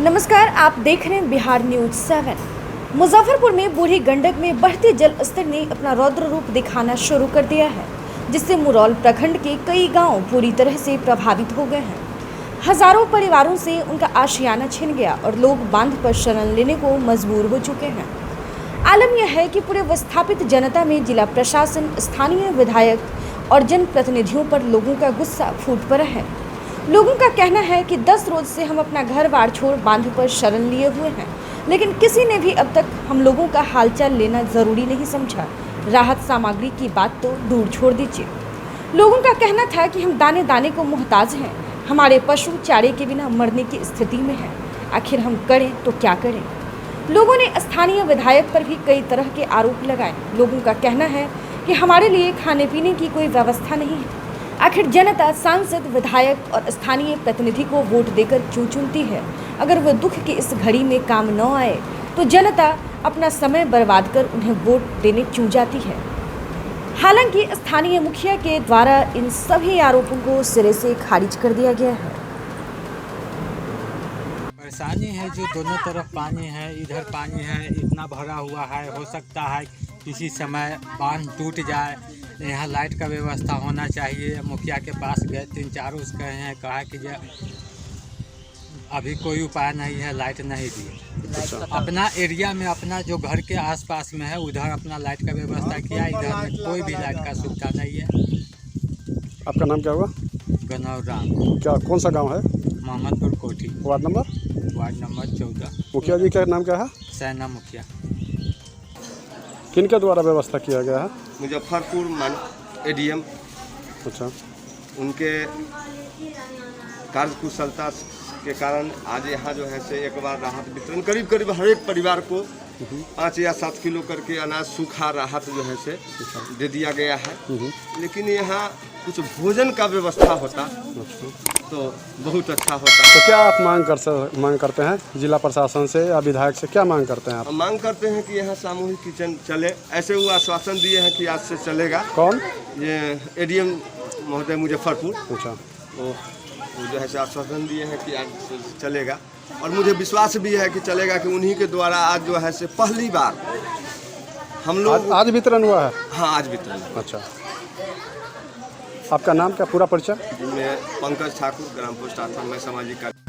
नमस्कार, आप देख रहे हैं बिहार न्यूज 7। मुजफ्फरपुर में बूढ़ी गंडक में बढ़ते जल स्तर ने अपना रौद्र रूप दिखाना शुरू कर दिया है, जिससे मुरौल प्रखंड के कई गांव पूरी तरह से प्रभावित हो गए हैं। हजारों परिवारों से उनका आशियाना छिन गया और लोग बांध पर शरण लेने को मजबूर हो चुके हैं। आलम यह है कि पूरे विस्थापित जनता में जिला प्रशासन, स्थानीय विधायक और जनप्रतिनिधियों पर लोगों का गुस्सा फूट पड़ा है। लोगों का कहना है कि 10 रोज से हम अपना घर बार छोड़ बांध पर शरण लिए हुए हैं, लेकिन किसी ने भी अब तक हम लोगों का हालचाल लेना जरूरी नहीं समझा। राहत सामग्री की बात तो दूर छोड़ दीजिए। लोगों का कहना था कि हम दाने दाने को मोहताज हैं, हमारे पशु चारे के बिना मरने की स्थिति में हैं। आखिर हम करें तो क्या करें। लोगों ने स्थानीय विधायक पर भी कई तरह के आरोप लगाए। लोगों का कहना है कि हमारे लिए खाने पीने की कोई व्यवस्था नहीं है। आखिर जनता सांसद, विधायक और स्थानीय प्रतिनिधि को वोट देकर क्यों चुनती है? अगर वह दुख की इस घड़ी में काम न आए तो जनता अपना समय बर्बाद कर उन्हें वोट देने क्यों जाती है? हालांकि स्थानीय मुखिया के द्वारा इन सभी आरोपों को सिरे से खारिज कर दिया गया है। परेशानी है जो दोनों तरफ पानी है, इधर पानी है, इतना भरा हुआ है। हो सकता है किसी समय बांध टूट जाए। यहाँ लाइट का व्यवस्था होना चाहिए। मुखिया के पास गए, 3-4 रोज गए हैं, कहा कि अभी कोई उपाय नहीं है, लाइट नहीं दी। अपना एरिया में, अपना जो घर के आसपास में है उधर अपना लाइट का व्यवस्था किया, इधर में कोई भी लाइट का सुविधा नहीं है। आपका नाम क्या हुआ? गनौर राम। क्या, कौन सा गांव है? मोहम्मदपुर कोठी, वार्ड नंबर 14। मुखिया जी का नाम क्या है? सैना मुखिया। किनके द्वारा व्यवस्था किया गया है? मुजफ्फरपुर एडीएम, अच्छा, उनके कार्यकुशलता के कारण आज यहाँ जो है से एक बार राहत वितरण करीब हर एक परिवार को 5 या 7 किलो करके अनाज सूखा राहत जो है से दे दिया गया है। लेकिन यहाँ कुछ भोजन का व्यवस्था होता तो बहुत अच्छा होता। तो क्या आप मांग करते हैं जिला प्रशासन से या विधायक से? क्या मांग करते हैं आप? हम मांग करते हैं कि यहाँ सामूहिक किचन चले। ऐसे वो आश्वासन दिए हैं कि आज से चलेगा। कौन? ये एडीएम महोदय मुजफ्फरपुर। अच्छा, वो जो है आश्वासन दिए हैं कि आज चलेगा, और मुझे विश्वास भी है कि चलेगा, कि उन्हीं के द्वारा आज जो है से पहली बार हम लोग आज वितरण हुआ है। हाँ, आज वितरण। अच्छा, आपका नाम क्या, पूरा परिचय? मैं पंकज ठाकुर, ग्राम पोस्ट आथन में सामाजिक कार्य।